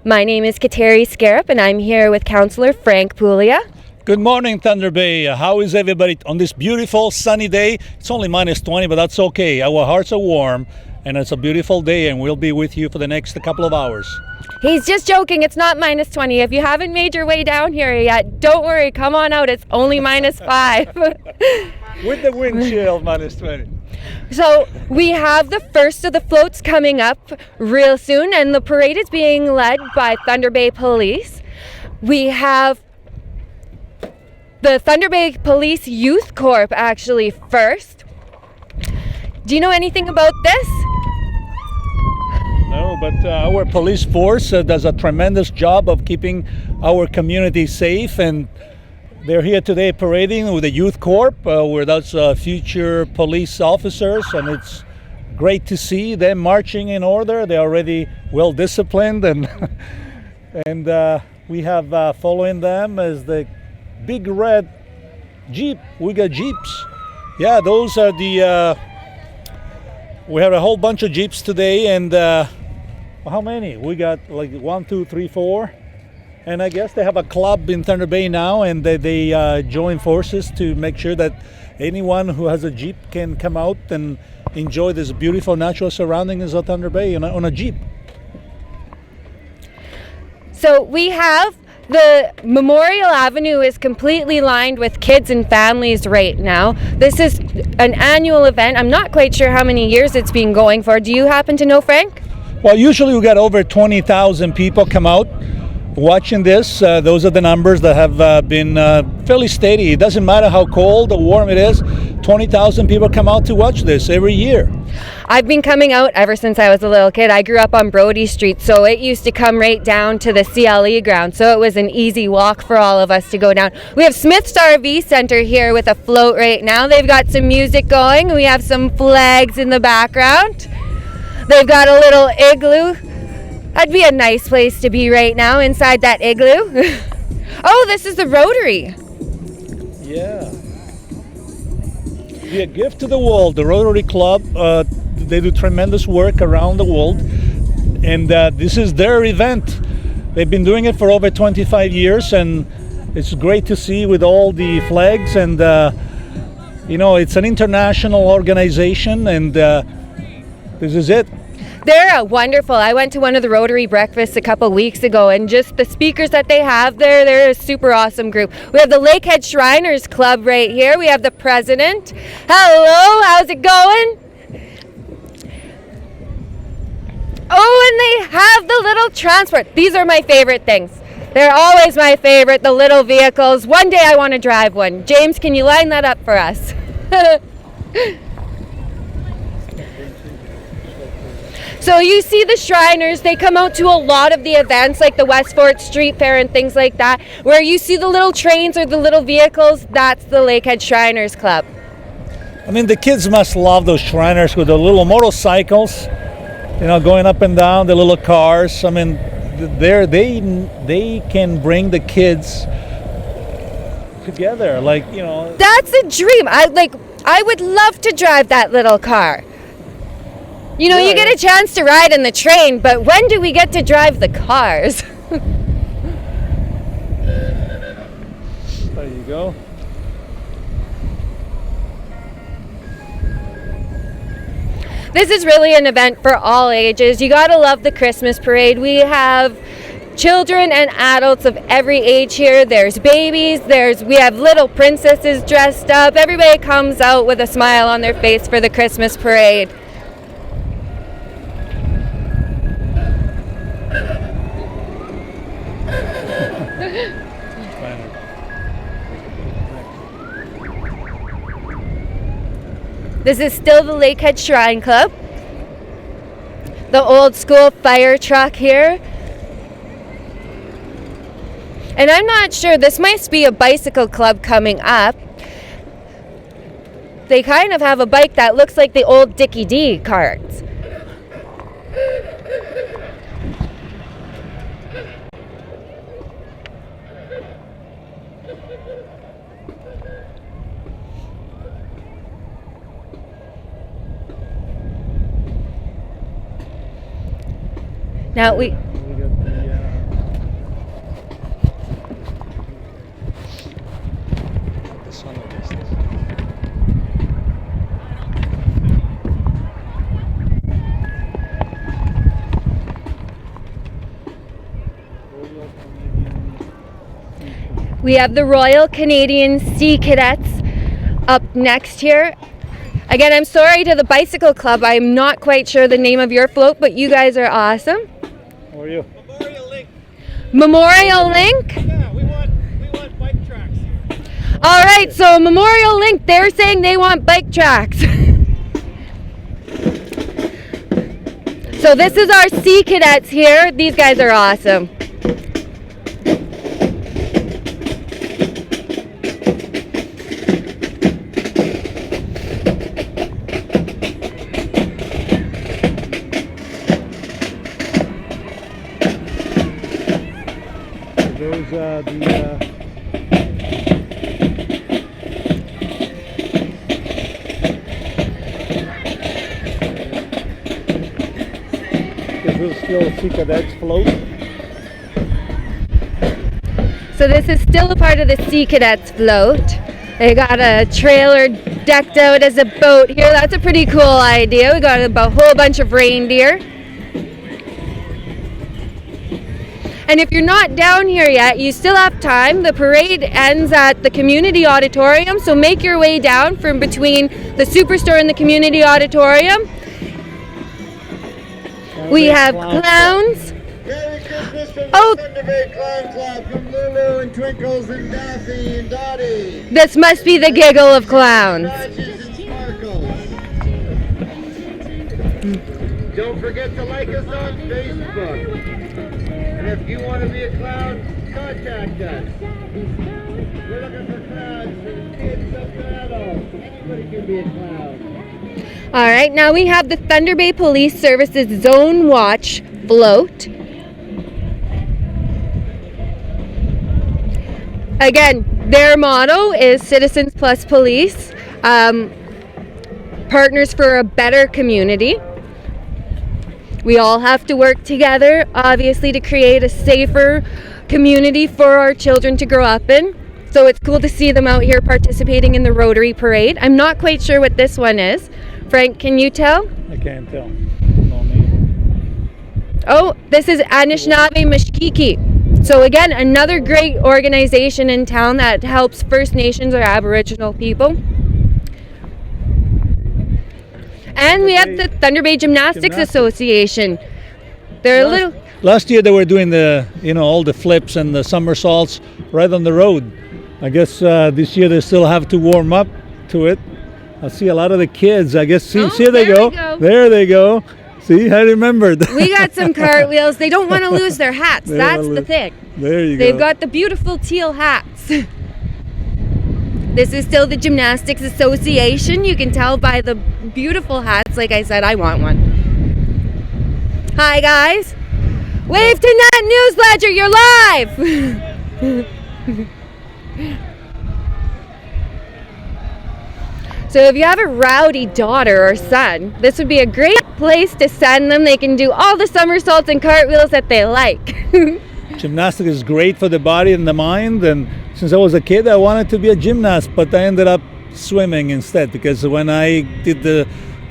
My name is Katari Skaarup, and I'm here with Councillor Frank Pullia. Good morning, Thunder Bay. How is everybody on this beautiful sunny day? It's only minus 20, but that's okay. Our hearts are warm, and it's a beautiful day, and we'll be with you for the next couple of hours. He's just joking. It's not minus 20. If you haven't made your way down here yet, don't worry. Come on out. It's only minus 5. With the wind chill, minus 20. So we have the first of the floats coming up real soon, and the parade is being led by Thunder Bay Police. We have the Thunder Bay Police Youth Corps actually first. Do you know anything about this? No, but our police force does a tremendous job of keeping our community safe, and they're here today parading with the Youth Corps, where that's future police officers, and it's great to see them marching in order. They're already well disciplined, and we have following them as the big red Jeep. We got Jeeps. Yeah, those are the we have a whole bunch of Jeeps today, and how many? We got like 1, 2, 3, 4, and I guess they have a club in Thunder Bay now, and they join forces to make sure that anyone who has a Jeep can come out and enjoy this beautiful natural surroundings of Thunder Bay on a Jeep. So we have the Memorial Avenue is completely lined with kids and families right now. This is an annual event. I'm not quite sure how many years it's been going for. Do you happen to know, Frank? Well, usually we got over 20,000 people come out watching this. Those are the numbers that have been fairly steady. It doesn't matter how cold or warm it is. 20,000 people come out to watch this every year. I've been coming out ever since I was a little kid. I grew up on Brody Street, so it used to come right down to the CLE ground, so it was an easy walk for all of us to go down. We have Smith's RV Center here with a float right now. They've got some music going. We have some flags in the background. They've got a little igloo. That'd be a nice place to be right now, inside that igloo. Oh, this is the Rotary. Yeah. Be a gift to the world. The Rotary Club, they do tremendous work around the world, and this is their event. They've been doing it for over 25 years, and it's great to see with all the flags, and it's an international organization, and this is it. They're wonderful. I went to one of the Rotary breakfasts a couple weeks ago, and just the speakers that they have there, they're a super awesome group. We have the Lakehead Shriners Club right here. We have the president. Hello, how's it going? Oh, and they have the little transport. These are my favorite things. They're always my favorite, the little vehicles. One day I want to drive one. James, can you line that up for us? So you see the Shriners, they come out to a lot of the events like the Westfort Street Fair and things like that. Where you see the little trains or the little vehicles, that's the Lakehead Shriners Club. I mean, the kids must love those Shriners with the little motorcycles, going up and down, the little cars. I mean, they can bring the kids together, That's a dream. I would love to drive that little car. You get a chance to ride in the train, but when do we get to drive the cars? There you go. This is really an event for all ages. You gotta love the Christmas parade. We have children and adults of every age here. There's babies, we have little princesses dressed up. Everybody comes out with a smile on their face for the Christmas parade. This is still the Lakehead Shrine Club. The old school fire truck here. And I'm not sure, this might be a bicycle club coming up. They kind of have a bike that looks like the old Dickie D carts. Now we got the We have the Royal Canadian Sea Cadets up next here. Again, I'm sorry to the Bicycle Club. I'm not quite sure the name of your float, but you guys are awesome. How are you? Memorial Link. Memorial Link? Yeah, we want bike tracks. All right, so Memorial Link, they're saying they want bike tracks. So this is our Sea Cadets here. These guys are awesome. Those are the this is still Sea Cadets float. So this is still a part of the Sea Cadets float. They got a trailer decked out as a boat here. That's a pretty cool idea. We got a whole bunch of reindeer. And if you're not down here yet, you still have time. The parade ends at the community auditorium, so make your way down from between the Superstore and the community auditorium. We have clowns. Merry Christmas from Oh. the Thunder Bay Clown Club, from Lulu and Twinkles and Daffy and Dottie. This must be the giggle of clowns. Scratches and sparkles. Don't forget to like us on Facebook. And if you want to be a clown, contact us. We're looking for clowns from kids up to adults. Anybody can be a clown. All right, now we have the Thunder Bay Police Services Zone Watch float. Again, their motto is Citizens Plus Police, partners for a better community. We all have to work together, obviously, to create a safer community for our children to grow up in. So it's cool to see them out here participating in the Rotary Parade. I'm not quite sure what this one is. Frank, can you tell? I can't tell. No name. Oh, this is Anishinaabe Mashkiki. So again, another great organization in town that helps First Nations or Aboriginal people. And we have the Thunder Bay Gymnastics Association. They're a little... Last year they were doing the, all the flips and the somersaults right on the road. I guess this year they still have to warm up to it. I see a lot of the kids. I guess, see they there go. we go. There they go. See, I remembered. We got some cartwheels. They don't want to lose their hats. That's the thing. There you go. They've got the beautiful teal hats. This is still the Gymnastics Association. You can tell by the beautiful hats. Like I said, I want one. Hi, guys. Wave to Nat Newsledger. You're live. So if you have a rowdy daughter or son, this would be a great place to send them. They can do all the somersaults and cartwheels that they like. Gymnastics is great for the body and the mind, and since I was a kid I wanted to be a gymnast, but I ended up swimming instead, because when I did the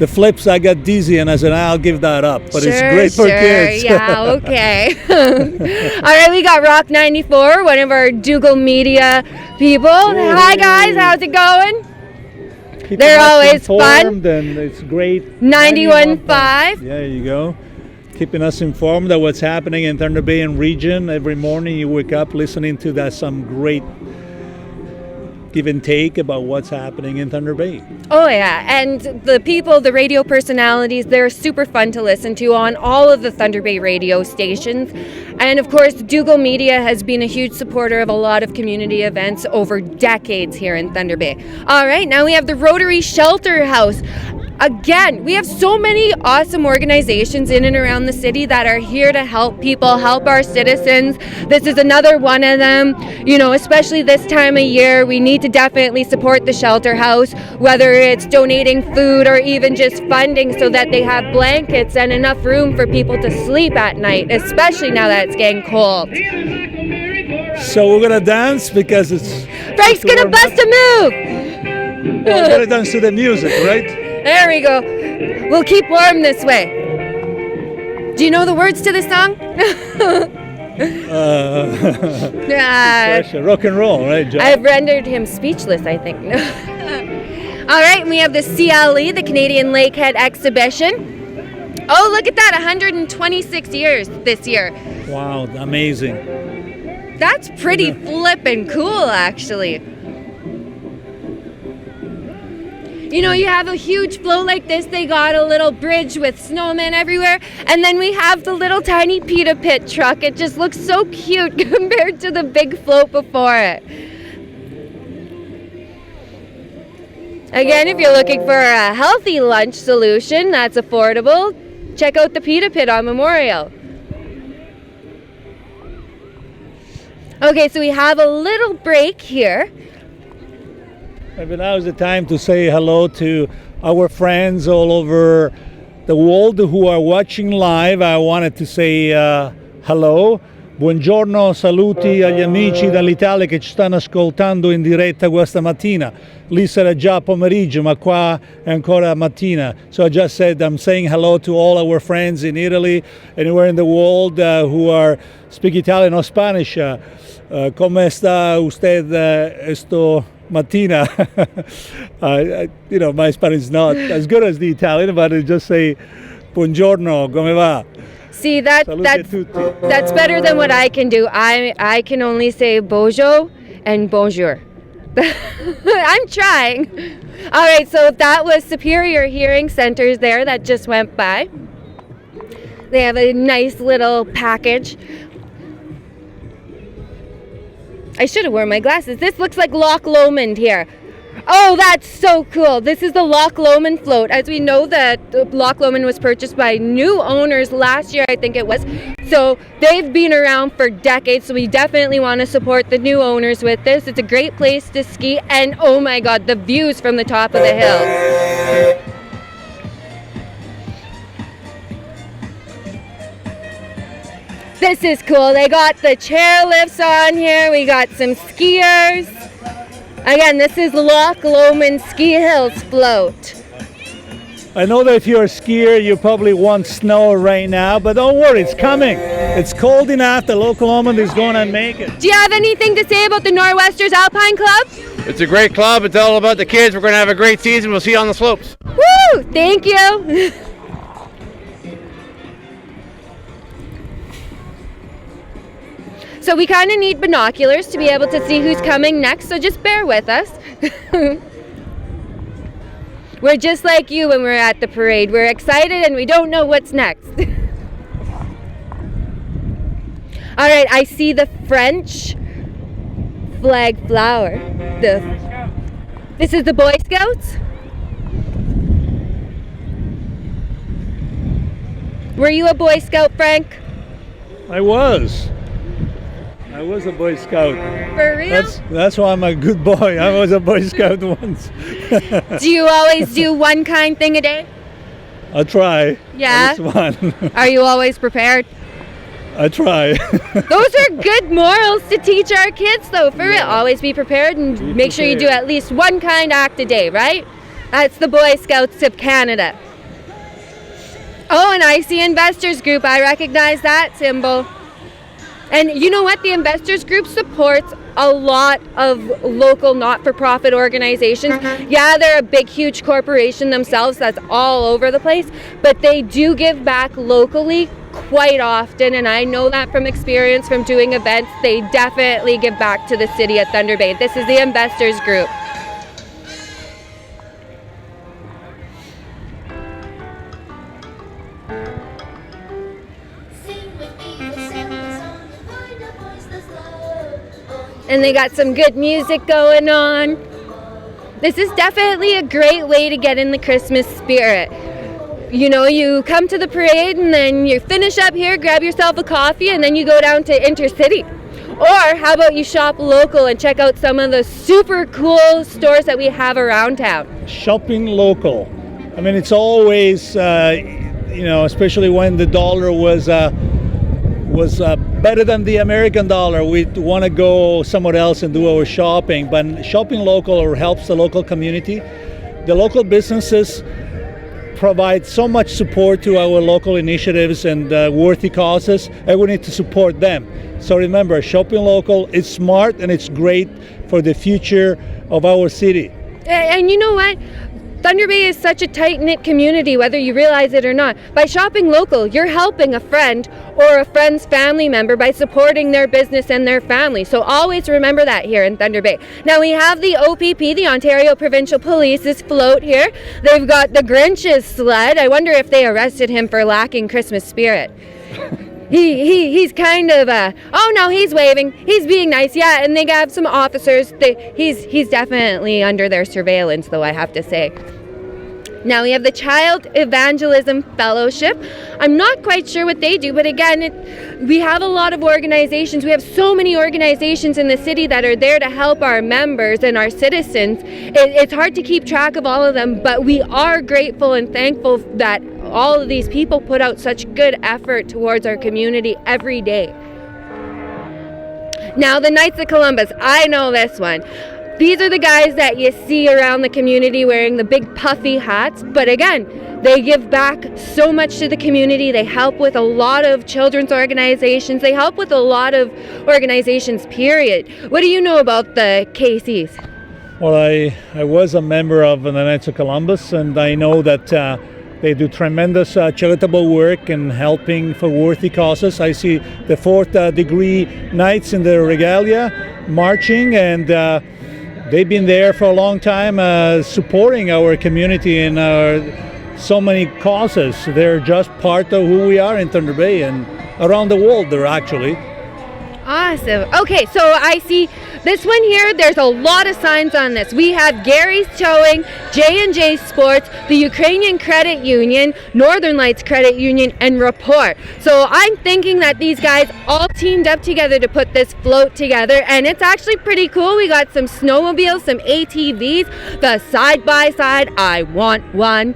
flips I got dizzy and I said I'll give that up, but it's great for kids. Yeah, okay. All right, we got Rock 94, one of our Dougal Media people. Hi guys, how's it going? They're always fun. And it's great. 91.5. There you go. Keeping us informed of what's happening in Thunder Bay and region. Every morning you wake up listening to that, some great give and take about what's happening in Thunder Bay. Oh yeah, and the people, the radio personalities, they're super fun to listen to on all of the Thunder Bay radio stations. And of course, Dougal Media has been a huge supporter of a lot of community events over decades here in Thunder Bay. All right, now we have the Rotary Shelter House. Again, we have so many awesome organizations in and around the city that are here to help people, help our citizens. This is another one of them. You know, especially this time of year, we need to definitely support the shelter house, whether it's donating food or even just funding so that they have blankets and enough room for people to sleep at night, especially now that it's getting cold. So we're gonna dance because it's... Frank's gonna bust a move! Well, we're gonna dance to the music, right? There we go. We'll keep warm this way. Do you know the words to this song? Rock and roll, right, John? I've rendered him speechless, I think. All right, and we have the CLE, the Canadian Lakehead Exhibition. Oh, look at that, 126 years this year. Wow, amazing. That's pretty flippin' cool, actually. You know, you have a huge float like this, they got a little bridge with snowmen everywhere, and then we have the little tiny pita pit truck. It just looks so cute compared to the big float before it. Again, if you're looking for a healthy lunch solution that's affordable, check out the pita pit on Memorial. Okay, so we have a little break here. Maybe now is the time to say hello to our friends all over the world who are watching live. I wanted to say hello. Buongiorno, saluti agli amici dall'Italia che ci stanno ascoltando in diretta questa mattina. Lì sarà già pomeriggio, ma qua è ancora mattina. So I just said I'm saying hello to all our friends in Italy, anywhere in the world who are speak Italian or Spanish. ¿Cómo está usted esta mattina? You know, my Spanish is not as good as the Italian, but I just say buongiorno, come va? See, that's better than what I can do. I can only say bonjour and bonjour. I'm trying. All right, so that was Superior Hearing Centers there that just went by. They have a nice little package. I should have worn my glasses. This looks like Loch Lomond here. Oh, that's so cool. This is the Loch Lomond float. As we know, that Loch Lomond was purchased by new owners last year, I think it was. So they've been around for decades, so we definitely want to support the new owners with this. It's a great place to ski, and oh my God, the views from the top of the hill. This is cool. They got the chairlifts on here. We got some skiers. Again, this is Loch Lomond Ski Hills float. I know that if you're a skier, you probably want snow right now, but don't worry, it's coming. It's cold enough. The local Lomond is going to make it. Do you have anything to say about the Nor'westers Alpine Club? It's a great club. It's all about the kids. We're going to have a great season. We'll see you on the slopes. Woo! Thank you. So we kind of need binoculars to be able to see who's coming next, so just bear with us. We're just like you when we're at the parade. We're excited and we don't know what's next. All right, I see the French flag flower. This is the Boy Scouts? Were you a Boy Scout, Frank? I was a Boy Scout. For real? That's why I'm a good boy. I was a Boy Scout once. Do you always do one kind thing a day? I try. Yeah? That's one. Are you always prepared? I try. Those are good morals to teach our kids, though. For real, always be prepared and make sure you do at least one kind act a day, right? That's the Boy Scouts of Canada. Oh, and I see Investors Group. I recognize that symbol. And you know what? The Investors Group supports a lot of local not-for-profit organizations. Yeah, they're a big, huge corporation themselves that's all over the place, but they do give back locally quite often, and I know that from experience from doing events. They definitely give back to the city at Thunder Bay. This is the Investors Group. And they got some good music going on. This is definitely a great way to get in the Christmas spirit. You know, you come to the parade and then you finish up here, grab yourself a coffee, and then you go down to Intercity. Or how about you shop local and check out some of the super cool stores that we have around town. Shopping local. I mean, it's always, you know, especially when the dollar was better than the American dollar, we'd want to go somewhere else and do our shopping. But shopping local helps the local community. The local businesses provide so much support to our local initiatives and worthy causes, and we need to support them. So remember, shopping local is smart and it's great for the future of our city. And you know what? Thunder Bay is such a tight-knit community, whether you realize it or not. By shopping local, you're helping a friend or a friend's family member by supporting their business and their family. So always remember that here in Thunder Bay. Now we have the OPP, the Ontario Provincial Police's float here. They've got the Grinch's sled. I wonder if they arrested him for lacking Christmas spirit. He's kind of oh no, he's waving, he's being nice, yeah, and they have some officers. He's definitely under their surveillance, though, I have to say. Now we have the Child Evangelism Fellowship. I'm not quite sure what they do, but again, we have a lot of organizations. We have so many organizations in the city that are there to help our members and our citizens. It's hard to keep track of all of them, but we are grateful and thankful that all of these people put out such good effort towards our community every day. Now the Knights of Columbus, I know this one. These are the guys that you see around the community wearing the big puffy hats, but again, they give back so much to the community. They help with a lot of children's organizations. They help with a lot of organizations, period. What do you know about the KCs? Well, I was a member of the Knights of Columbus, and I know that they do tremendous charitable work and helping for worthy causes. I see the fourth degree Knights in the regalia marching, and they've been there for a long time supporting our community and so many causes. They're just part of who we are in Thunder Bay and around the world they're actually. Awesome. Okay, so I see this one here, there's a lot of signs on this. We have Gary's Towing, J&J Sports, the Ukrainian Credit Union, Northern Lights Credit Union, and Rapport. So I'm thinking that these guys all teamed up together to put this float together, and it's actually pretty cool. We got some snowmobiles, some ATVs, the side-by-side, I want one.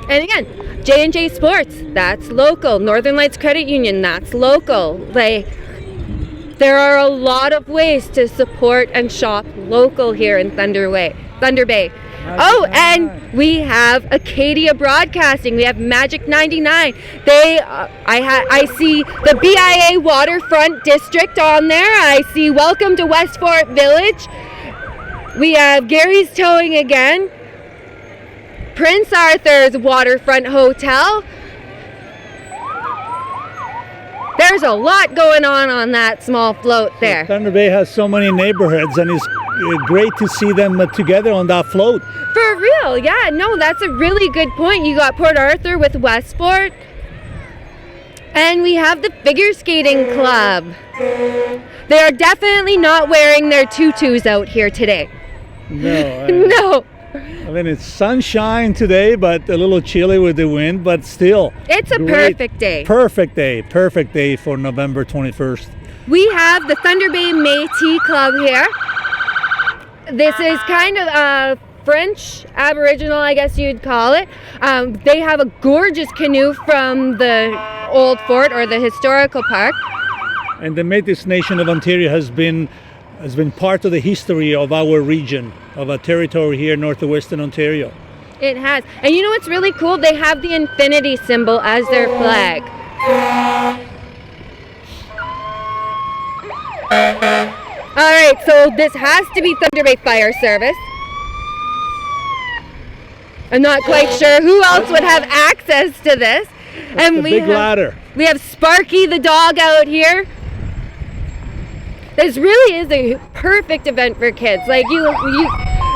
And again, J&J Sports, that's local. Northern Lights Credit Union, that's local. There are a lot of ways to support and shop local here in Thunder Bay. Oh, and we have Acadia Broadcasting. We have Magic 99. I see the BIA Waterfront District on there. I see Welcome to Westfort Village. We have Gary's Towing again. Prince Arthur's Waterfront Hotel. There's a lot going on that small float there. Thunder Bay has so many neighborhoods, and it's great to see them together on that float. For real, yeah, no, that's a really good point. You got Port Arthur with Westport. And we have the Figure Skating Club. They are definitely not wearing their tutus out here today. No. No. I mean, it's sunshine today, but a little chilly with the wind, but still. It's a perfect day. Perfect day for November 21st. We have the Thunder Bay Métis Club here. This is kind of French Aboriginal, I guess you'd call it. They have a gorgeous canoe from the old fort or the historical park. And the Métis Nation of Ontario has been part of the history of our region, of our territory here in northwestern Ontario. It has. And you know what's really cool? They have the infinity symbol as their flag. All right, so this has to be Thunder Bay Fire Service. I'm not quite sure who else would have access to this. And we have ladder. We have Sparky the dog out here. This really is a perfect event for kids. Like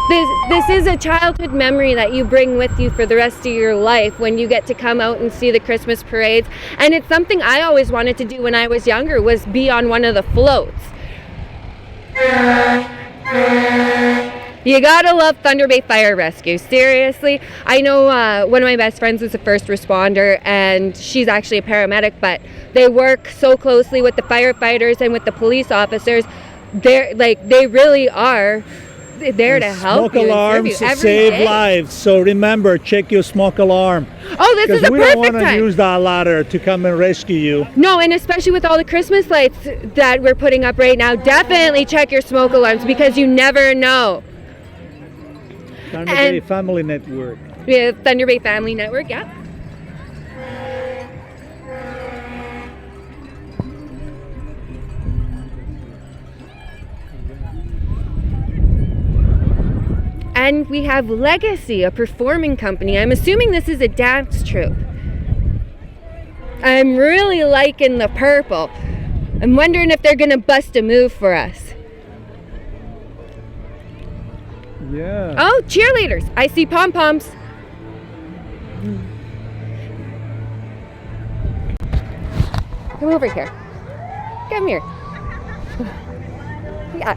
this is a childhood memory that you bring with you for the rest of your life when you get to come out and see the Christmas parades. And it's something I always wanted to do when I was younger, was be on one of the floats. You gotta love Thunder Bay Fire Rescue, seriously. I know one of my best friends is a first responder, and she's actually a paramedic, but they work so closely with the firefighters and with the police officers. They really are there to help you. Smoke alarms save lives, so remember, check your smoke alarm. Oh, this is a perfect time. We don't want to use that ladder to come and rescue you. No, and especially with all the Christmas lights that we're putting up right now, definitely check your smoke alarms because you never know. Thunder Bay Family Network. We have Thunder Bay Family Network, yeah. And we have Legacy, a performing company. I'm assuming this is a dance troupe. I'm really liking the purple. I'm wondering if they're gonna bust a move for us. Yeah. Oh, cheerleaders. I see pom-poms. Come over here. Come here. Yeah,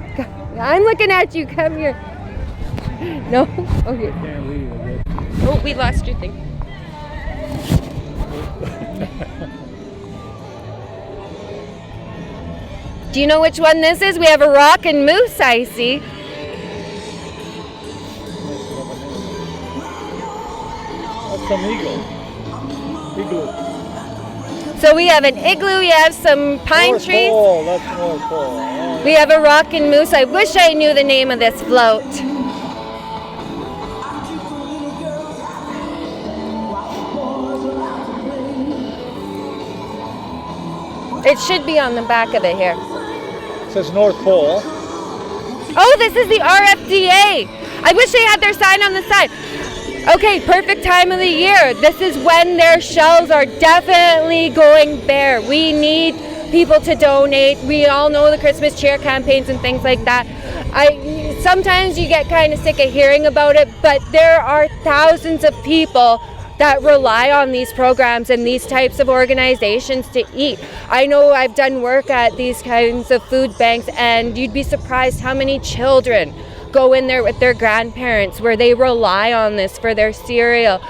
I'm looking at you. Come here. No? Okay. Can't leave. Oh, we lost your thing. Do you know which one this is? We have a rock and moose, I see. That's some eagle. Igloo. So we have an igloo, we have some pine North trees. Pole. That's North Pole. Oh, We have a rock and moose. I wish I knew the name of this float. It should be on the back of it here. it says North Pole. Oh, this is the RFDA. I wish they had their sign on the side. Okay, perfect time of the year. This is when their shelves are definitely going bare. We need people to donate. We all know the Christmas cheer campaigns and things like that. Sometimes you get kind of sick of hearing about it, but there are thousands of people that rely on these programs and these types of organizations to eat. I know I've done work at these kinds of food banks, and you'd be surprised how many children go in there with their grandparents where they rely on this for their cereal.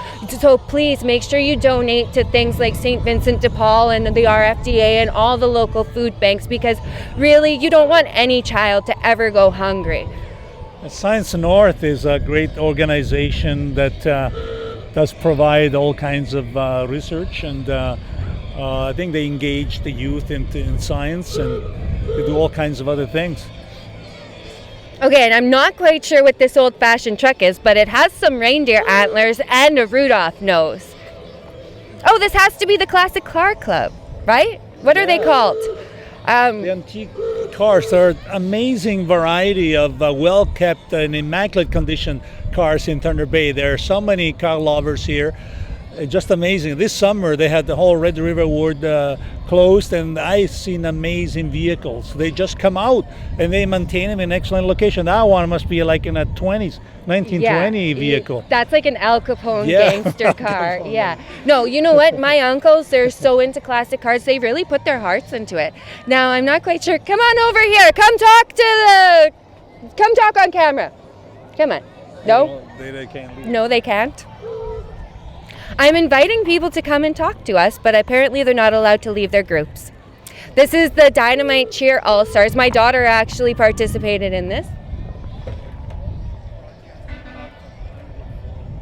So please make sure you donate to things like St. Vincent de Paul and the RFDA and all the local food banks, because really you don't want any child to ever go hungry. Science North is a great organization that does provide all kinds of research, and I think they engage the youth in science, and they do all kinds of other things. Okay, and I'm not quite sure what this old-fashioned truck is, but it has some reindeer antlers and a Rudolph nose. Oh, this has to be the Classic Car Club, right? What are they called? The antique cars are an amazing variety of well-kept and immaculate condition cars in Thunder Bay. There are so many car lovers here. Just amazing. This summer they had the whole Red River Ward closed, and I've seen amazing vehicles. They just come out and they maintain them in excellent location. That one must be like in a 1920 vehicle. That's like an Al Capone Yeah. gangster car. Yeah. No, you know what? My uncles, they're so into classic cars. They really put their hearts into it. Now, I'm not quite sure. Come on over here. Come talk on camera. Come on. No? They can't leave. No, they can't. I'm inviting people to come and talk to us, but apparently they're not allowed to leave their groups. This is the Dynamite Cheer All-Stars. My daughter actually participated in this.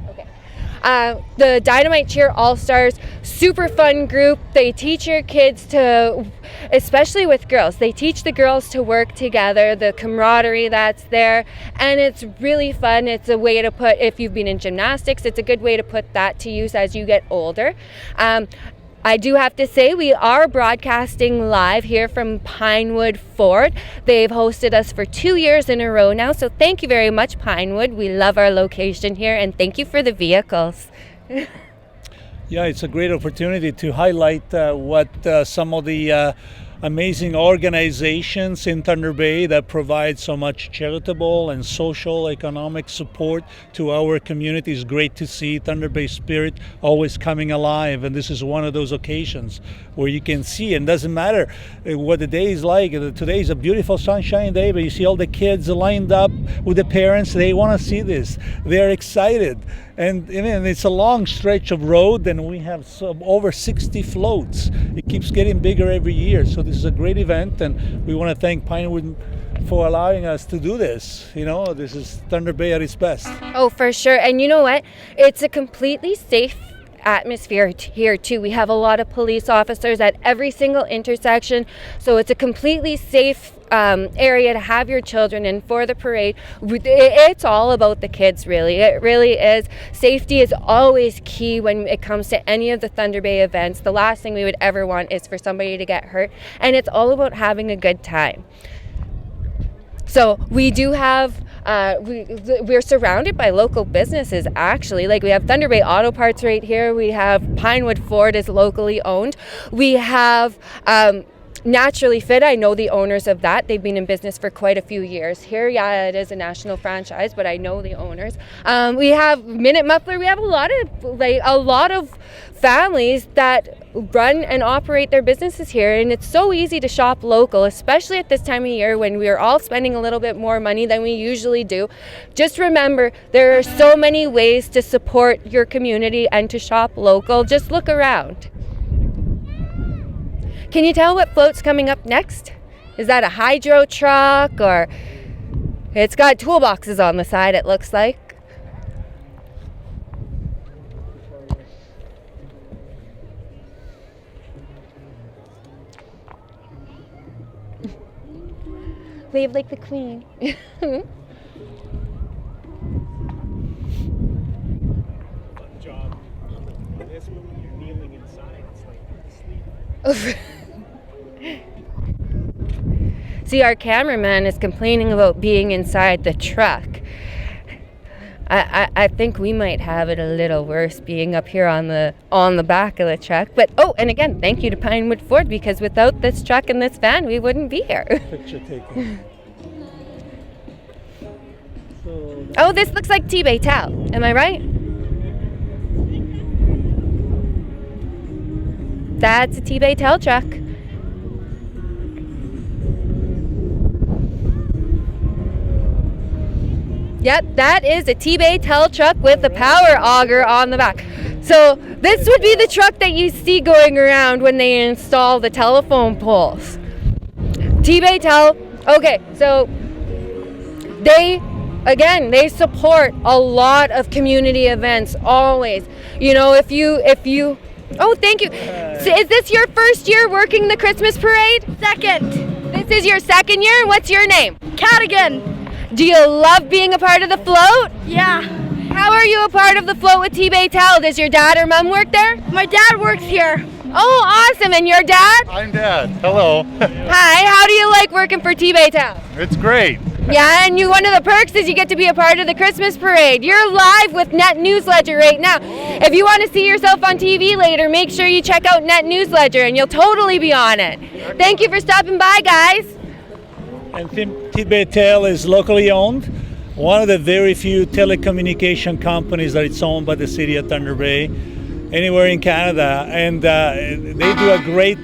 Okay. The Dynamite Cheer All-Stars, super fun group. They teach your kids to, especially with girls, they teach the girls to work together, the camaraderie that's there, and it's really fun. It's a way to put, if you've been in gymnastics, it's a good way to put that to use as you get older. I do have to say we are broadcasting live here from Pinewood Fort. They've hosted us for 2 years in a row now, so thank you very much, Pinewood. We love our location here, and thank you for the vehicles. Yeah, it's a great opportunity to highlight what some of the amazing organizations in Thunder Bay that provide so much charitable and social economic support to our community. It's great to see Thunder Bay spirit always coming alive, and this is one of those occasions where you can see, and doesn't matter what the day is like. Today is a beautiful sunshine day, but you see all the kids lined up with the parents. They want to see this. They're excited. And I mean, it's a long stretch of road, and we have over 60 floats. It keeps getting bigger every year, so this is a great event, and we want to thank Pinewood for allowing us to do this. You know, this is Thunder Bay at its best. Oh, for sure. And you know what? It's a completely safe atmosphere here too. We have a lot of police officers at every single intersection, so it's a completely safe area to have your children in for the parade. It's all about the kids, really. It really is. Safety is always key when it comes to any of the Thunder Bay events. The last thing we would ever want is for somebody to get hurt, and it's all about having a good time. So we do have, we're surrounded by local businesses, actually. Like, we have Thunder Bay Auto Parts right here. We have Pinewood Ford is locally owned. We have Naturally Fit. I know the owners of that. They've been in business for quite a few years here. Yeah, it is a national franchise, but I know the owners. We have Minute Muffler. We have a lot of families that run and operate their businesses here, and it's so easy to shop local, especially at this time of year when we're all spending a little bit more money than we usually do. Just remember, there are so many ways to support your community and to shop local. Just look around. Can you tell what float's coming up next? Is that a hydro truck, or it's got toolboxes on the side, it looks like. Wave like the queen. Fun job. This one, when you're kneeling inside, it's like sleep. See, our cameraman is complaining about being inside the truck. I think we might have it a little worse being up here on the back of the truck. But and again, thank you to Pinewood Ford, because without this truck and this van, we wouldn't be here. Picture taken. Oh, this looks like T-Bay Tal. Am I right? That's a T-Bay Tal truck. Yep, that is a T-Bay Tel truck with a power auger on the back. So this would be the truck that you see going around when they install the telephone poles. T-Bay Tel. Okay, so they support a lot of community events always. You know, if you oh, thank you. So is this your first year working the Christmas parade? Second. This is your second year? What's your name? Cadigan. Do you love being a part of the float? Yeah. How are you a part of the float with T-Bay Tel? Does your dad or mom work there? My dad works here. Oh, awesome. And your dad? I'm Dad. Hello. Hi, how do you like working for T-Bay Tel? It's great. Yeah, and one of the perks is you get to be a part of the Christmas parade. You're live with Net Newsledger right now. If you want to see yourself on TV later, make sure you check out Net Newsledger and you'll totally be on it. Thank you for stopping by, guys. And T-Bay Tel is locally owned. One of the very few telecommunication companies that it's owned by the city of Thunder Bay, anywhere in Canada. And they do a great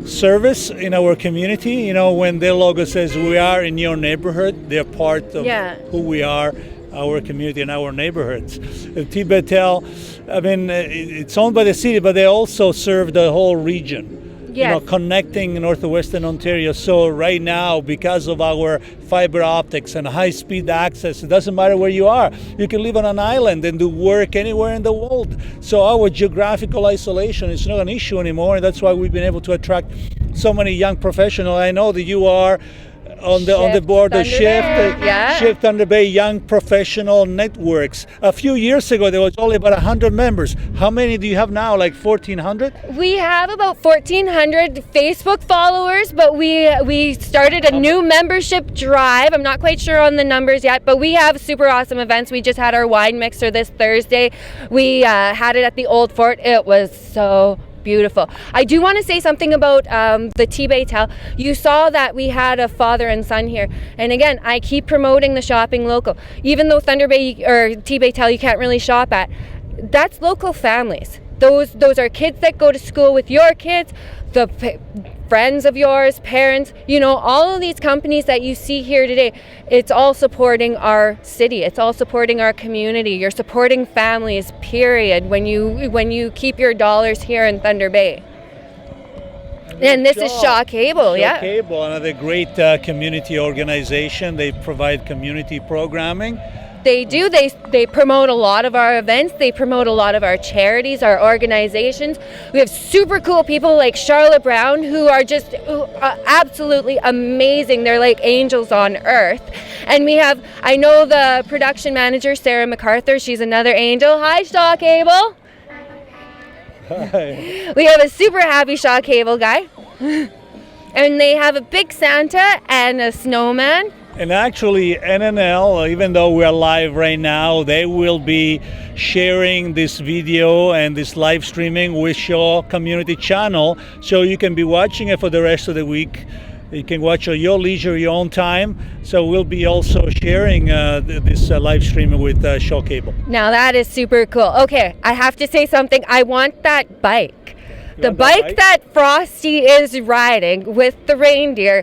service in our community. You know, when their logo says we are in your neighborhood, they're part of who we are, our community and our neighborhoods. T-Bay Tel, I mean, it's owned by the city, but they also serve the whole region. Yes. You know, connecting northwestern Ontario. So right now, because of our fiber optics and high-speed access, it doesn't matter where you are. You can live on an island and do work anywhere in the world. So our geographical isolation is not an issue anymore, and that's why we've been able to attract so many young professionals. I know that you are on the board of Shift Thunder Bay Young Professional Networks. A few years ago, there was only about 100 members. How many do you have now? Like 1,400? We have about 1,400 Facebook followers, but we started a new membership drive. I'm not quite sure on the numbers yet, but we have super awesome events. We just had our wine mixer this Thursday. We had it at the Old Fort. It was so beautiful. I do want to say something about the T-Bay Tel. You saw that we had a father and son here. And again, I keep promoting the shopping local. Even though Thunder Bay or T-Bay Tel you can't really shop at, that's local families. Those are kids that go to school with your kids, the friends of yours, parents, you know, all of these companies that you see here today, it's all supporting our city. It's all supporting our community. You're supporting families, period, when you keep your dollars here in Thunder Bay. And this is Shaw Cable, Shaw Cable, another great community organization. They provide community programming. They do. They promote a lot of our events. They promote a lot of our charities, our organizations. We have super cool people like Charlotte Brown who are just absolutely amazing. They're like angels on earth. And we have, I know the production manager, Sarah MacArthur. She's another angel. Hi, Shaw Cable. Hi. We have a super happy Shaw Cable guy. And they have a big Santa and a snowman. And actually, NNL, even though we're live right now, they will be sharing this video and this live streaming with your community channel, so you can be watching it for the rest of the week. You can watch at your leisure, your own time. So we'll be also sharing this live streaming with Shaw Cable. Now that is super cool. Okay, I have to say something. I want that bike. The bike that Frosty is riding with the reindeer.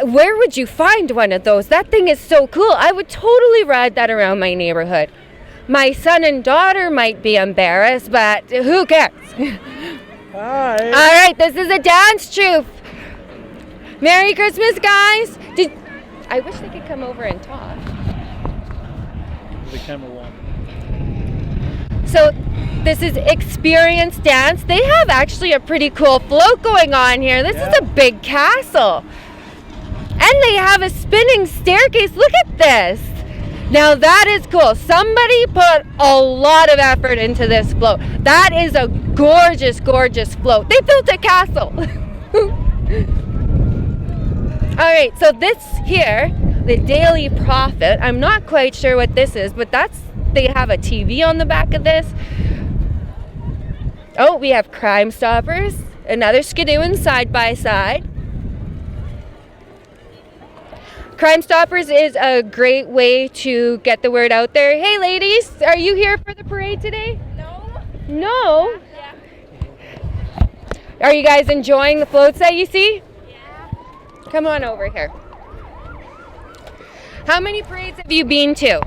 Where would you find one of those? That thing is so cool. I would totally ride that around my neighborhood. My son and daughter might be embarrassed, but who cares? Hi. All right, this is a dance troupe. Merry Christmas, guys. I wish they could come over and talk. The camera one. So this is Experience Dance. They have actually a pretty cool float going on here. This is a big castle. And they have a spinning staircase. Look at this. Now that is cool. Somebody put a lot of effort into this float. That is a gorgeous, gorgeous float. They built a castle. All right, so this here, the Daily Prophet, I'm not quite sure what this is, but they have a TV on the back of this. Oh, we have Crime Stoppers, another skidoo and side by side. Crime Stoppers is a great way to get the word out there. Hey ladies, are you here for the parade today? No? Yeah. Are you guys enjoying the floats that you see? Yeah. Come on over here. How many parades have you been to?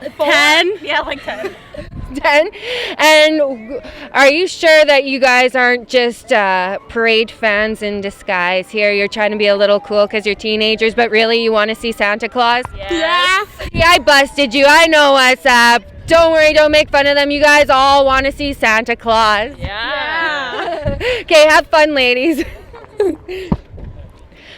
10? Yeah, like 10. 10? And are you sure that you guys aren't just parade fans in disguise here? You're trying to be a little cool because you're teenagers, but really you want to see Santa Claus? Yes. Yeah, I busted you. I know what's up. Don't worry, don't make fun of them. You guys all want to see Santa Claus. Yeah. Okay, have fun, ladies.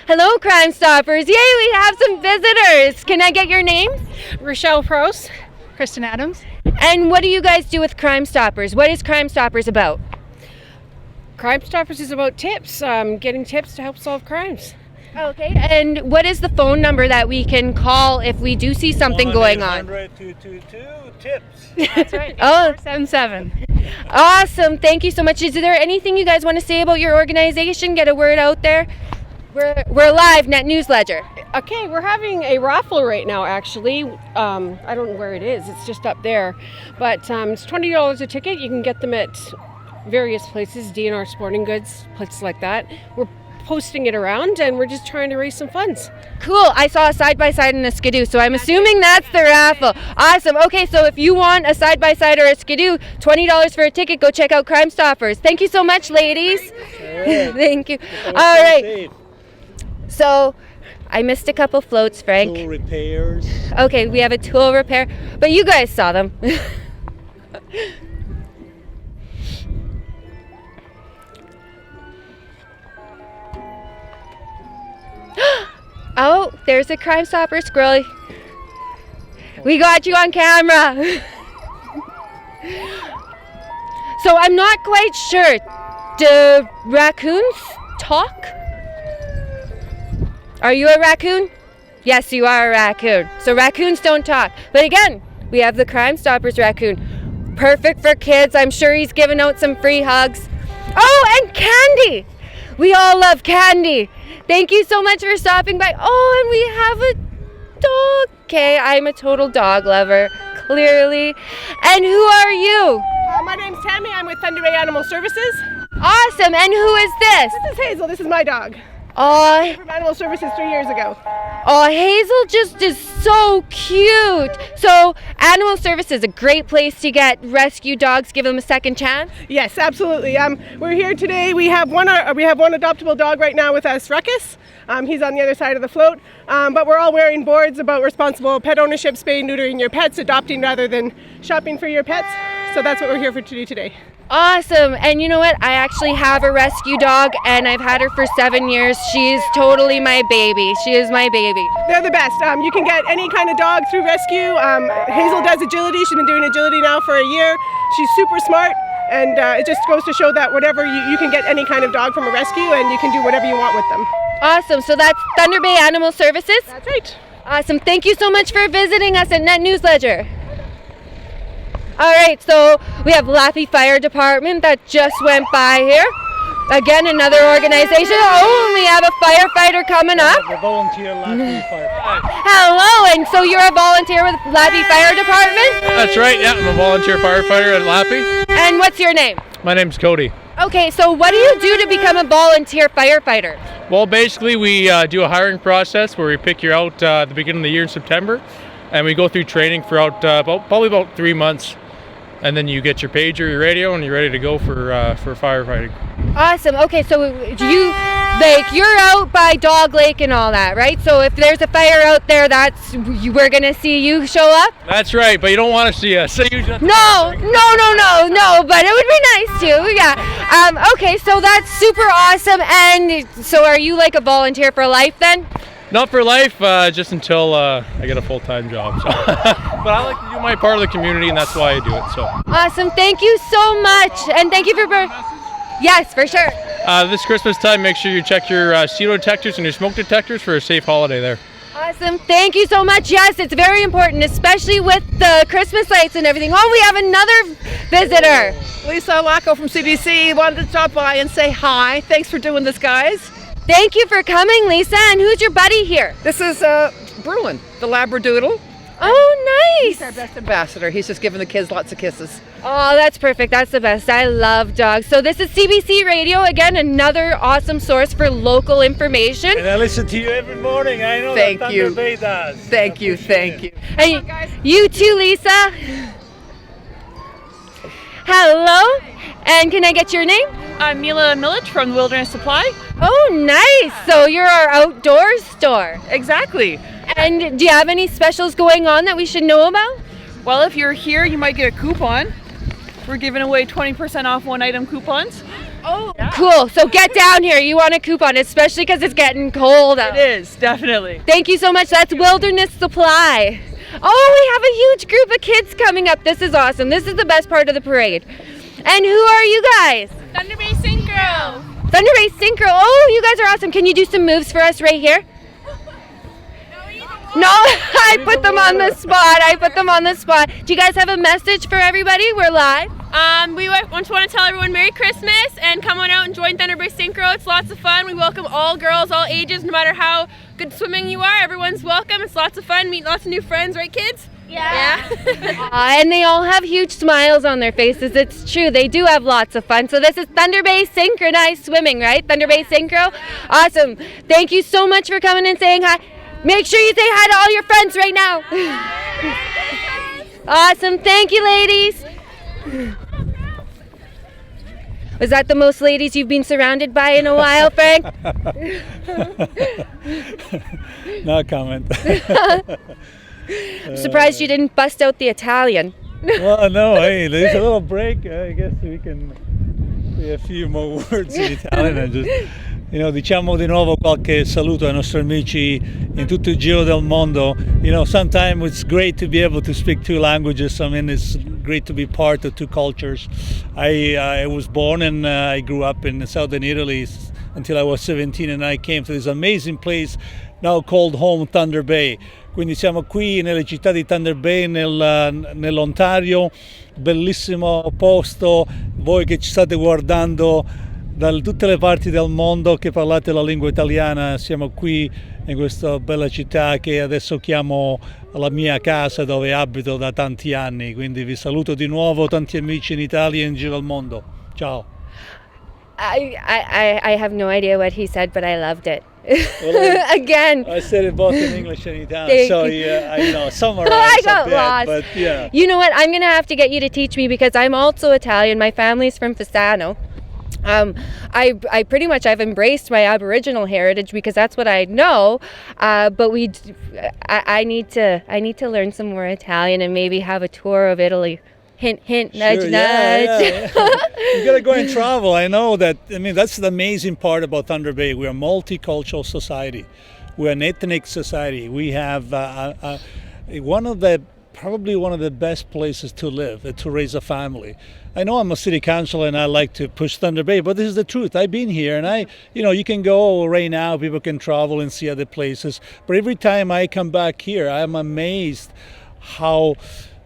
Hello, Crime Stoppers. Yay, we have some visitors. Can I get your names? Rochelle Prost, Kristen Adams. And what do you guys do with Crime Stoppers? What is Crime Stoppers about? Crime Stoppers is about tips, getting tips to help solve crimes. Okay. And what is the phone number that we can call if we do see something going on? 1-800-222-TIPS. That's right. Oh, 77. awesome. Thank you so much. Is there anything you guys want to say about your organization? Get a word out there. We're live, Net News Ledger. Okay, we're having a raffle right now, actually. I don't know where it is. It's just up there. But it's $20 a ticket. You can get them at various places, DNR Sporting Goods, places like that. We're posting it around, and we're just trying to raise some funds. Cool. I saw a side-by-side and a skidoo, so I'm assuming that's the raffle. Awesome. Okay, so if you want a side-by-side or a skidoo, $20 for a ticket, go check out Crime Stoppers. Thank you so much, ladies. Thank you. All right. So I missed a couple floats, Frank. Tool repairs. Okay, we have a tool repair, but you guys saw them. Oh, there's a Crime Stopper squirrel. We got you on camera. So I'm not quite sure. Do raccoons talk? Are you a raccoon? Yes, you are a raccoon. So raccoons don't talk. But again, we have the Crime Stoppers raccoon. Perfect for kids. I'm sure he's giving out some free hugs. Oh, and candy. We all love candy. Thank you so much for stopping by. Oh, and we have a dog. Okay, I'm a total dog lover, clearly. And who are you? My name's Tammy. I'm with Thunder Bay Animal Services. Awesome. And who is this? This is Hazel. This is my dog. Oh, From Animal Services 3 years ago. oh, Hazel just is so cute. So, Animal Services, a great place to get rescue dogs. Give them a second chance. Yes, absolutely. We're here today. We have one adoptable dog right now with us, Ruckus. He's on the other side of the float. But we're all wearing boards about responsible pet ownership, spaying, neutering your pets, adopting rather than shopping for your pets. So that's what we're here for to do today. Awesome. And you know what? I actually have a rescue dog, and I've had her for 7 years. She's totally my baby. She is my baby. They're the best. You can get any kind of dog through rescue. Hazel does agility. She's been doing agility now for a year. She's super smart, and it just goes to show that whatever you can get any kind of dog from a rescue, and you can do whatever you want with them. Awesome. So that's Thunder Bay Animal Services. That's right. Awesome. Thank you so much for visiting us at Net News Ledger. All right, so we have Laffey Fire Department that just went by here. Again, another organization. Oh, and we have a firefighter coming up. The volunteer Laffey firefighter. Hello, and so you're a volunteer with Laffey Fire Department? That's right, yeah, I'm a volunteer firefighter at Lappy. And what's your name? My name's Cody. Okay, so what do you do to become a volunteer firefighter? Well, basically we do a hiring process where we pick you out at the beginning of the year in September, and we go through training for probably about 3 months. And then you get your pager, your radio, and you're ready to go for firefighting. Awesome. Okay, so you're out by Dog Lake and all that, right? So if there's a fire out there, we're gonna see you show up. That's right, but you don't want to see us. So you just No. But it would be nice to. Yeah. Okay, so that's super awesome. And so, are you like a volunteer for life then? Not for life, just until I get a full-time job. So. But I like to do my part of the community, and that's why I do it. So. Awesome. Thank you so much, and thank you for. Yes, for sure. This Christmas time, make sure you check your CO detectors and your smoke detectors for a safe holiday there. Awesome. Thank you so much. Yes, it's very important, especially with the Christmas lights and everything. Oh, we have another visitor. Lisa Lacco from CBC wanted to stop by and say hi. Thanks for doing this, guys. Thank you for coming, Lisa. And who's your buddy here? This is Bruin, the Labradoodle. Oh, nice. He's our best ambassador. He's just giving the kids lots of kisses. Oh, that's perfect. That's the best. I love dogs. So this is CBC Radio. Again, another awesome source for local information. And I listen to you every morning. I know Thank that you. Thunder Bay does. Thank you. And you too, Lisa. Hello. And can I get your name? I'm Mila Milich from Wilderness Supply. Oh, nice. So you're our outdoors store. Exactly. And do you have any specials going on that we should know about? Well, if you're here, you might get a coupon. We're giving away 20% off one item coupons. Oh, cool. So get down here. You want a coupon, especially because it's getting cold out. It is, definitely. Thank you so much. That's Wilderness Supply. Oh, we have a huge group of kids coming up. This is awesome. This is the best part of the parade. And who are you guys? Thunder Bay Synchro. Thunder Bay Synchro. Oh, you guys are awesome. Can you do some moves for us right here? No, I put them on the spot. Do you guys have a message for everybody? We're live. We want to tell everyone Merry Christmas and come on out and join Thunder Bay Synchro. It's lots of fun. We welcome all girls, all ages, no matter how good swimming you are. Everyone's welcome. It's lots of fun. Meet lots of new friends, right, kids? Yeah. And they all have huge smiles on their faces. It's true. They do have lots of fun. So this is Thunder Bay Synchronized Swimming, right? Thunder Bay Synchro. Awesome. Thank you so much for coming and saying hi. Make sure you say hi to all your friends right now. Awesome. Thank you, ladies. Was that the most ladies you've been surrounded by in a while, Frank? No comment. I'm surprised you didn't bust out the Italian. Well, no, hey, there's a little break. I guess we can say a few more words in Italian and just, diciamo di nuovo qualche saluto ai nostri amici in tutto il giro del mondo. Sometimes it's great to be able to speak two languages. I mean, it's great to be part of two cultures. I was born and I grew up in southern Italy until I was 17, and I came to this amazing place now called home, Thunder Bay. Quindi siamo qui nelle città di Thunder Bay nell'Ontario, bellissimo posto. Voi che ci state guardando da tutte le parti del mondo che parlate la lingua italiana, siamo qui in questa bella città che adesso chiamo la mia casa, dove abito da tanti anni. Quindi vi saluto di nuovo, tanti amici in Italia e in giro al mondo. Ciao. I have no idea what he said, but I loved it. Well, Again. I said it both in English and Italian, Thank so you. I summarized I got a bit, lost. but yeah. You know what? I'm going to have to get you to teach me because I'm also Italian. My family's from Fasano. I pretty much I've embraced my Aboriginal heritage because that's what I know. But I need to learn some more Italian and maybe have a tour of Italy. Hint, hint, nudge, Sure, nudge. yeah. You gotta go and travel. I know that. I mean, that's the amazing part about Thunder Bay. We're a multicultural society. We're an ethnic society. We have probably one of the best places to live, to raise a family. I know I'm a city councillor and I like to push Thunder Bay, but this is the truth. I've been here and you can go right now, people can travel and see other places. But every time I come back here, I'm amazed how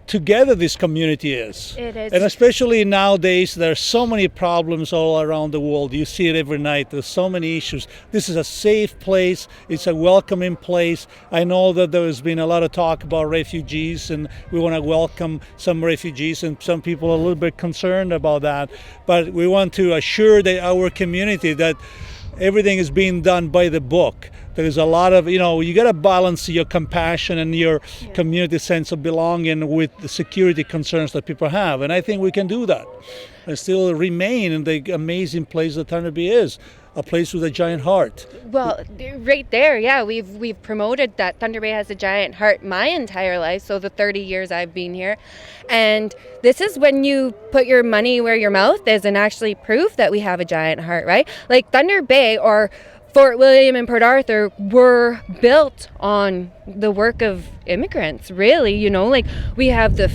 together this community is. It is. And especially nowadays, there are so many problems all around the world. You see it every night. There's so many issues. This is a safe place. It's a welcoming place. I know that there has been a lot of talk about refugees, and we want to welcome some refugees, and some people are a little bit concerned about that. But we want to assure our community that everything is being done by the book. There's a lot of, you got to balance your compassion and your community sense of belonging with the security concerns that people have. And I think we can do that and still remain in the amazing place that Thunder Bay is, a place with a giant heart. Well, right there, yeah, we've promoted that Thunder Bay has a giant heart my entire life, so the 30 years I've been here. And this is when you put your money where your mouth is and actually prove that we have a giant heart, right? Like Thunder Bay or Fort William and Port Arthur were built on the work of immigrants, really. Like we have the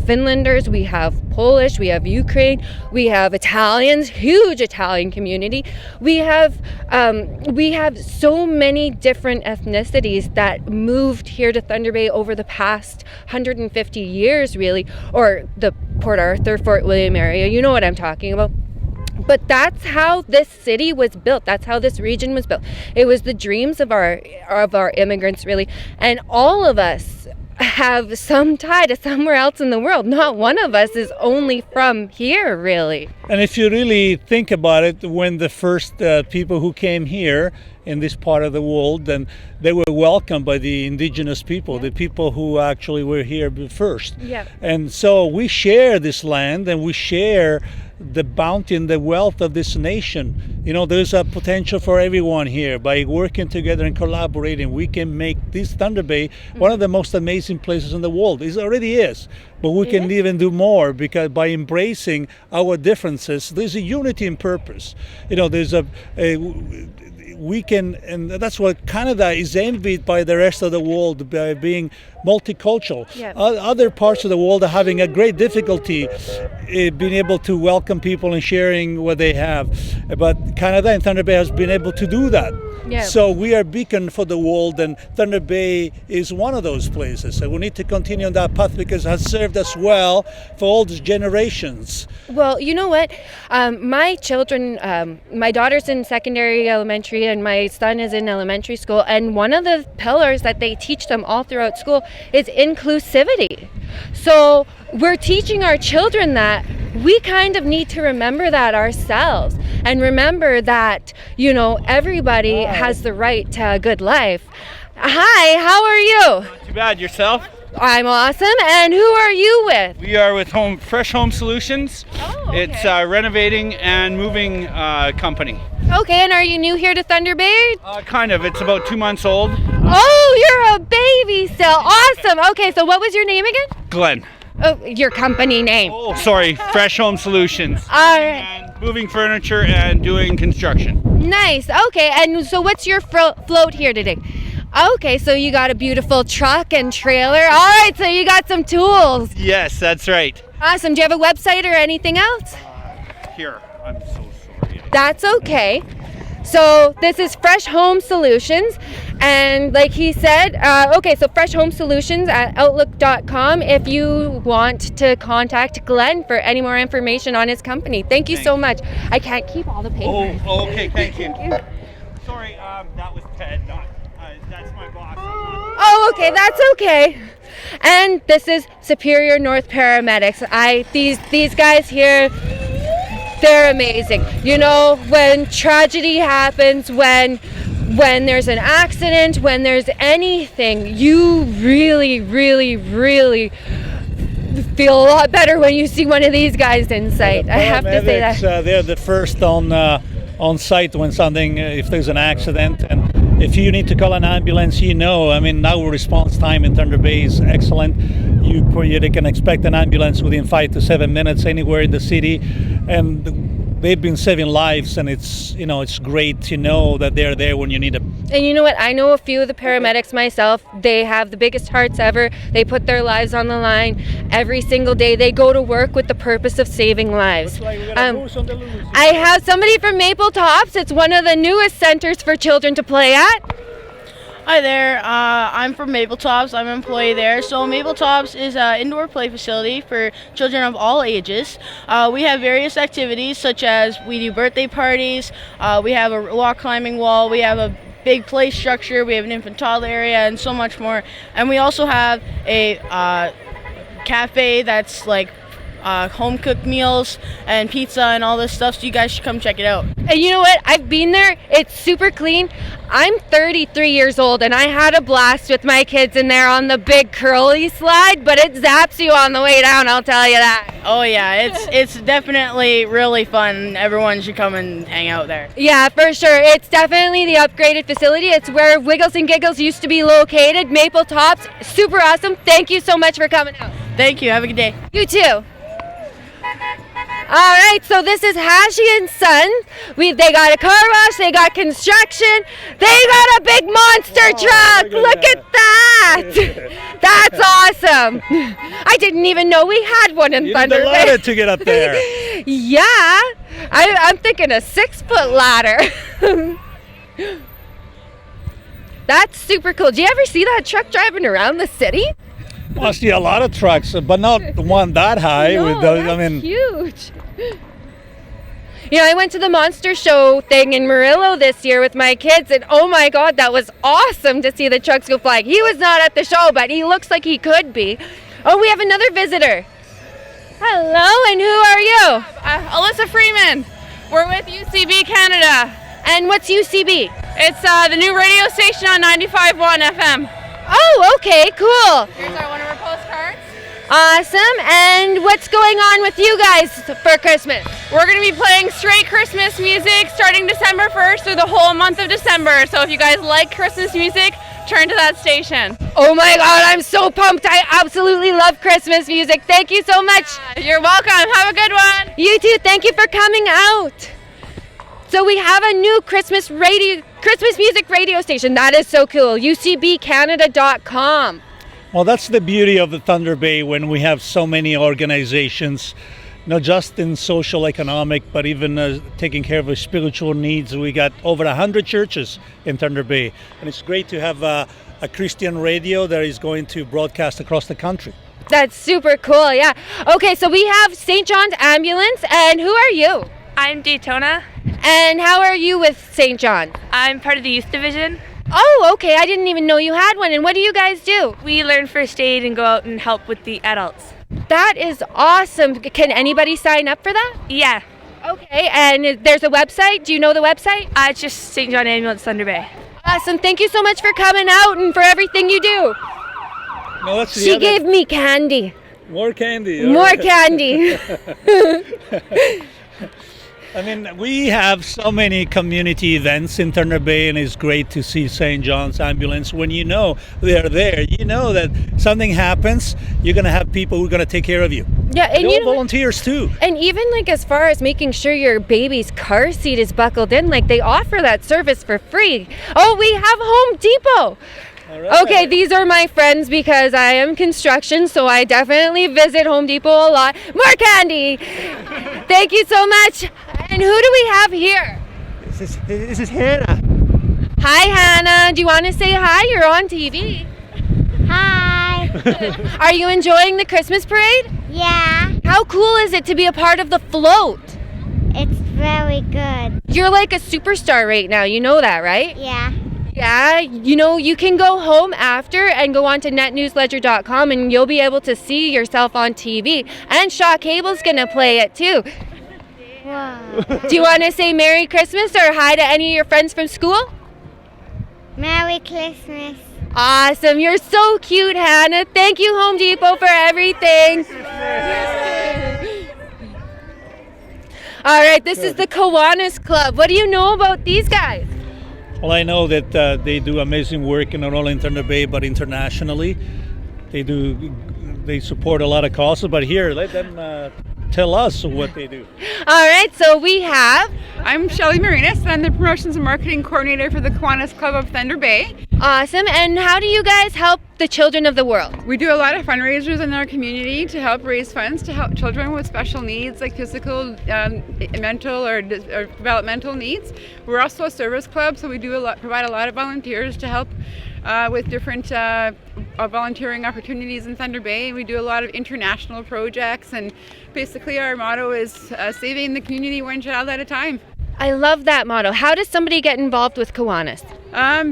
Finlanders, we have Polish, we have Ukraine, we have Italians, huge Italian community. We have so many different ethnicities that moved here to Thunder Bay over the past 150 years, really, or the Port Arthur, Fort William area. You know what I'm talking about. But that's how this city was built. That's how this region was built. It was the dreams of our immigrants, really. And all of us have some tie to somewhere else in the world. Not one of us is only from here, really. And if you really think about it, when the first people who came here in this part of the world, then they were welcomed by the indigenous people, the people who actually were here first. Yeah. And so we share this land and we share the bounty and the wealth of this nation. There's a potential for everyone here. By working together and collaborating, we can make this Thunder Bay one of the most amazing places in the world. It already is, but we can even do more, because by embracing our differences, there's a unity in purpose. We can, and that's what Canada is envied by the rest of the world, by being multicultural. Yeah. Other parts of the world are having a great difficulty being able to welcome people and sharing what they have. But Canada and Thunder Bay has been able to do that. Yeah. So we are a beacon for the world, and Thunder Bay is one of those places. So we need to continue on that path because it has served us well for all these generations. Well, you know what? My children, my daughter's in secondary elementary and my son is in elementary school. And one of the pillars that they teach them all throughout school is inclusivity. So we're teaching our children that we kind of need to remember that ourselves and remember that, everybody has the right to a good life. Hi, how are you? Not too bad. Yourself? I'm awesome. And who are you with? We are with Fresh Home Solutions. Oh, okay. It's a renovating and moving company. Okay, and are you new here to Thunder Bay? Kind of. It's about 2 months old. Oh, you're a baby still. Awesome. Okay, so what was your name again? Glenn. Oh, your company name. Oh, sorry. Fresh Home Solutions. All right. And moving furniture and doing construction. Nice. Okay, and so what's your float here today? Okay, so you got a beautiful truck and trailer. All right, so you got some tools. Yes, that's right. Awesome. Do you have a website or anything else? Here. I'm so sorry. That's okay. So this is Fresh Home Solutions, and like he said, so Fresh Home Solutions at outlook.com if you want to contact Glenn for any more information on his company. Thank you so much. I can't keep all the papers. Oh, okay, thank you. Sorry, that was Ted, not, that's my boss. Oh, okay, that's okay. And this is Superior North Paramedics. These guys here, They're amazing. You know, when tragedy happens, when there's an accident, when there's anything, you really, really, really feel a lot better when you see one of these guys in sight. I have to say that. They're the first on site when something, if there's an accident, and if you need to call an ambulance, you know. I mean, now response time in Thunder Bay is excellent. They can expect an ambulance within 5 to 7 minutes anywhere in the city, and they've been saving lives, and it's great to know that they're there when you need them. And you know what? I know a few of the paramedics myself. They have the biggest hearts ever. They put their lives on the line every single day. They go to work with the purpose of saving lives. I have somebody from Maple Tops. It's one of the newest centers for children to play at. Hi there, I'm from Maple Tops. I'm an employee there. So Maple Tops is an indoor play facility for children of all ages. We have various activities such as we do birthday parties, we have a rock climbing wall, we have a big play structure, we have an infant toddler area, and so much more. And we also have a cafe that's like home cooked meals and pizza and all this stuff, so you guys should come check it out. And you know what? I've been there. It's super clean. I'm 33 years old and I had a blast with my kids in there on the big curly slide, but it zaps you on the way down, I'll tell you that. Oh yeah, it's definitely really fun. Everyone should come and hang out there. Yeah, for sure. It's definitely the upgraded facility. It's where Wiggles and Giggles used to be located. Maple Tops, super awesome. Thank you so much for coming out. Thank you. Have a good day. You too. All right, so this is Hashi and Son. They got a car wash, they got construction, they got a big monster truck. Look at that. That's awesome. I didn't even know we had one in Thunder Bay. You're delighted to get up there. Yeah, I'm thinking a 6-foot ladder. That's super cool. Do you ever see that truck driving around the city? Well, I see a lot of trucks, but not one that high. No, that's huge. You know, I went to the Monster Show thing in Murillo this year with my kids, and oh my God, that was awesome to see the trucks go flying. He was not at the show, but he looks like he could be. Oh, we have another visitor. Hello, and who are you? Alyssa Freeman. We're with UCB Canada. And what's UCB? It's the new radio station on 95.1 FM. Oh, okay, cool. Here's one of our postcards. Awesome. And what's going on with you guys for Christmas? We're going to be playing straight Christmas music starting December 1st through the whole month of December. So if you guys like Christmas music, turn to that station. Oh my God, I'm so pumped. I absolutely love Christmas music. Thank you so much. You're welcome. Have a good one. You too. Thank you for coming out. So we have a new Christmas music radio station. That is so cool. UCBcanada.com. Well, that's the beauty of the Thunder Bay when we have so many organizations, not just in social, economic, but even taking care of our spiritual needs. We got over 100 churches in Thunder Bay, and it's great to have a Christian radio that is going to broadcast across the country. That's super cool, yeah. Okay, so we have St. John's Ambulance, and who are you? I'm Daytona. And how are you with St. John? I'm part of the youth division. Oh, okay. I didn't even know you had one. And what do you guys do? We learn first aid and go out and help with the adults. That is awesome. Can anybody sign up for that? Yeah. Okay, and there's a website? Do you know the website? It's just St. John Ambulance Thunder Bay. Awesome. Thank you so much for coming out and for everything you do. No, she gave me candy. More candy. More candy. I mean, we have so many community events in Thunder Bay, and it's great to see St. John's Ambulance. When you know they're there, you know that something happens, you're going to have people who are going to take care of you. Yeah, and you know, volunteers too. And even like as far as making sure your baby's car seat is buckled in, like they offer that service for free. Oh, we have Home Depot. Right. Okay, these are my friends because I am construction, so I definitely visit Home Depot a lot. More candy! Thank you so much. And who do we have here? This is Hannah. Hi, Hannah. Do you want to say hi? You're on TV. Hi. Are you enjoying the Christmas parade? Yeah. How cool is it to be a part of the float? It's very good. You're like a superstar right now. You know that, right? Yeah. Yeah, you know, you can go home after and go on to netnewsledger.com and you'll be able to see yourself on TV. And Shaw Cable's going to play it too. Whoa. Do you want to say Merry Christmas or hi to any of your friends from school? Merry Christmas. Awesome. You're so cute, Hannah. Thank you, Home Depot, for everything. All right, this is the Kiwanis Club. What do you know about these guys? Well, I know that they do amazing work not only in Thunder Bay but internationally. They support a lot of causes, but here, let them tell us what they do. All right, so we have... I'm Shelly Marinas, and I'm the Promotions and Marketing Coordinator for the Kiwanis Club of Thunder Bay. Awesome, and how do you guys help the children of the world? We do a lot of fundraisers in our community to help raise funds to help children with special needs like physical, mental, or developmental needs. We're also a service club, so we provide a lot of volunteers to help with different volunteering opportunities in Thunder Bay. And we do a lot of international projects, and basically our motto is saving the community one child at a time. I love that motto. How does somebody get involved with Kiwanis?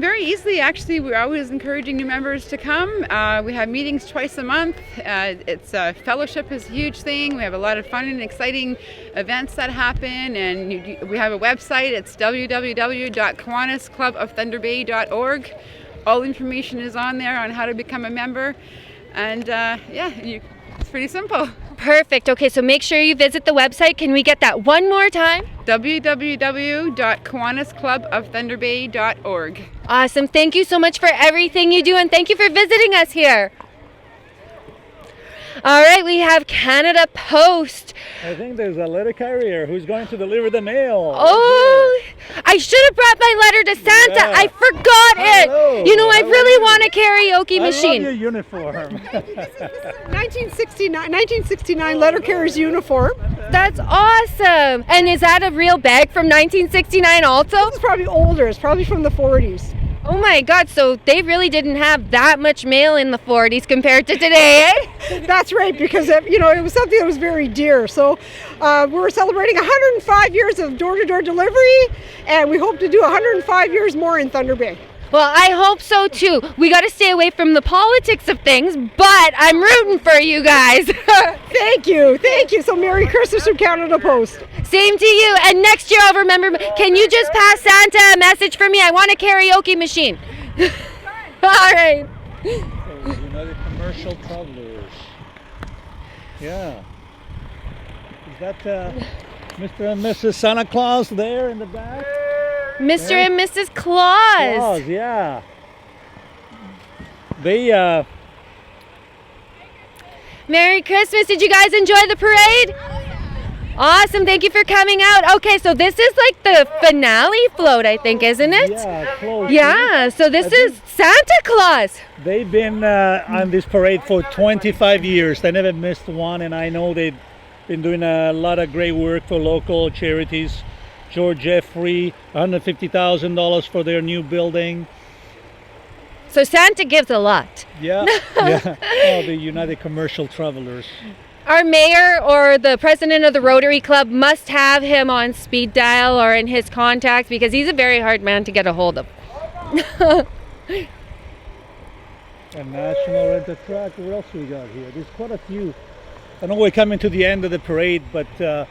Very easily, actually. We're always encouraging new members to come. We have meetings twice a month. Fellowship is a huge thing. We have a lot of fun and exciting events that happen, and we have a website. It's www.kiwanisclubofthunder.bay.org. All information is on there on how to become a member, and it's pretty simple. Perfect. Okay, so make sure you visit the website. Can we get that one more time? www.kiwanisclubofthunder.bay.org. Awesome. Thank you so much for everything you do, and thank you for visiting us here. All right, we have Canada Post. I think there's a letter carrier who's going to deliver the mail. Oh, I should have brought my letter to Santa. Yeah. I forgot Hello. it. You know, I really want a karaoke machine. I love your uniform. 1969 letter carrier's uniform. That's awesome. And is that a real bag from 1969 also? It's probably older. It's probably from the 40s. Oh my God, so they really didn't have that much mail in the 40s compared to today, eh? That's right, because it was something that was very dear. So we're celebrating 105 years of door-to-door delivery, and we hope to do 105 years more in Thunder Bay. Well, I hope so too. We got to stay away from the politics of things, but I'm rooting for you guys. Thank you. So Merry Christmas from Canada Post. Same to you. And next year I'll remember. Can you just pass Santa a message for me? I want a karaoke machine. All right. United Commercial Travelers. Yeah. Is that Mr. and Mrs. Santa Claus there in the back? Mr. and Mrs. Claus. Claus, yeah. They Merry Christmas. Did you guys enjoy the parade? Awesome. Thank you for coming out. Okay, so this is like the finale float, I think, isn't it? Yeah, close. Yeah, so this is Santa Claus. They've been on this parade for 25 years. They never missed one, and I know they've been doing a lot of great work for local charities. George Jeffrey, $150,000 for their new building. So Santa gives a lot. Yeah, yeah. Oh, the United Commercial Travelers. Our mayor or the president of the Rotary Club must have him on speed dial or in his contacts because he's a very hard man to get a hold of. A National Rent-A-Track. What else we got here? There's quite a few. I know we're coming to the end of the parade, but Thunder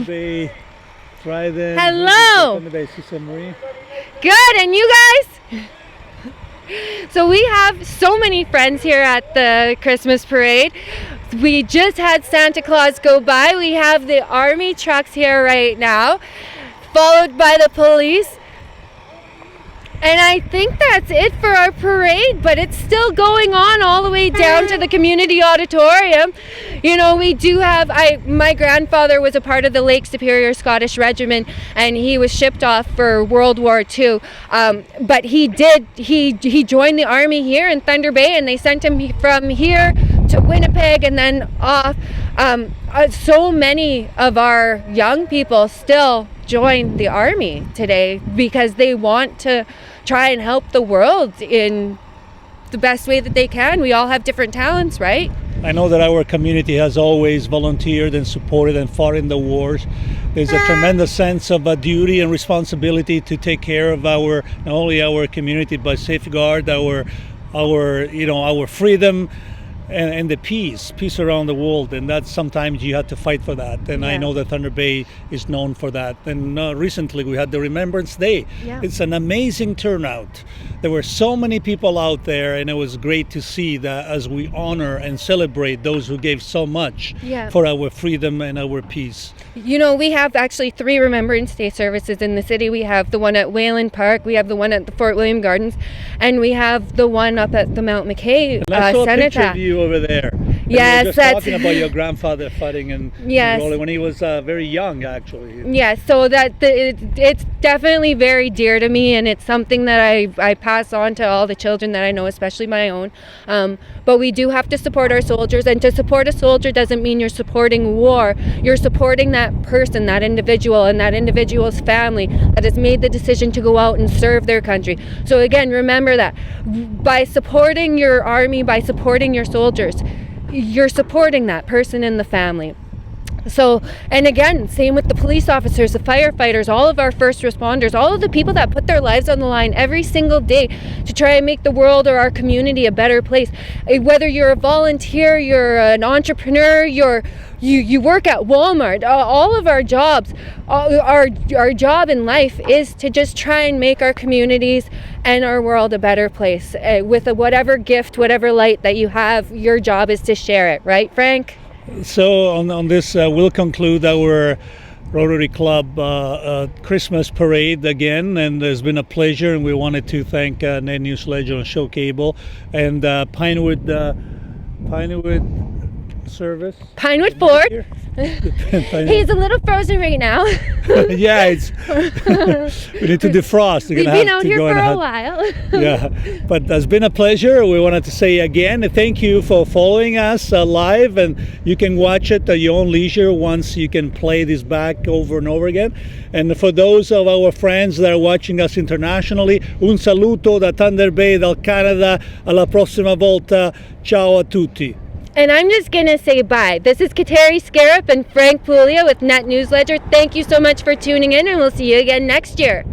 Bay, Trident. Hello. Thunder Bay, Cisa Marie. Good, and you guys? So we have so many friends here at the Christmas parade. We just had Santa Claus go by. We have the army trucks here right now, followed by the police. And I think that's it for our parade, but it's still going on all the way down to the community auditorium. You know, we do have, my grandfather was a part of the Lake Superior Scottish Regiment, and he was shipped off for World War II. But he joined the army here in Thunder Bay, and they sent him from here to Winnipeg and then off. So many of our young people still join the army today because they want to try and help the world in the best way that they can. We all have different talents, right? I know that our community has always volunteered and supported and fought in the wars. There's a tremendous sense of duty and responsibility to take care of not only our community but safeguard our freedom, and the peace around the world, and that's sometimes you have to fight for that. And I know that Thunder Bay is known for that. And recently we had the Remembrance Day. Yeah. It's an amazing turnout. There were so many people out there, and it was great to see that as we honor and celebrate those who gave so much for our freedom and our peace. You know, we have actually 3 Remembrance Day services in the city. We have the one at Wayland Park, we have the one at the Fort William Gardens, and we have the one up at the Mount McKay And I saw a picture Cenotaph. of you over there. And Yes, we were just that's talking about your grandfather fighting and rolling when he was very young, actually. Yes, so it's definitely very dear to me, and it's something that I pass on to all the children that I know, especially my own. But we do have to support our soldiers, and to support a soldier doesn't mean you're supporting war. You're supporting that person, that individual, and that individual's family that has made the decision to go out and serve their country. So again, remember that by supporting your army, by supporting your soldiers, you're supporting that person and the family. So, and again, same with the police officers, the firefighters, all of our first responders, all of the people that put their lives on the line every single day to try and make the world or our community a better place. Whether you're a volunteer, you're an entrepreneur, you work at Walmart, all of our jobs, our job in life is to just try and make our communities and our world a better place. With whatever gift, whatever light that you have, your job is to share it, right, Frank? So on this, we'll conclude our Rotary Club Christmas parade again, and it's been a pleasure, and we wanted to thank Ned Newsledge on Show Cable and Pinewood Service. Pinewood Ford. He's a little frozen right now. Yeah, we need to defrost. We've been out here for a while. Yeah, but it's been a pleasure. We wanted to say again, thank you for following us live, and you can watch it at your own leisure once you can play this back over and over again. And for those of our friends that are watching us internationally, un saluto da Thunder Bay, dal Canada. Alla prossima volta. Ciao a tutti. And I'm just going to say bye. This is Katari, Skaarup, and Frank Pullia with Net Newsledger. Thank you so much for tuning in, and we'll see you again next year.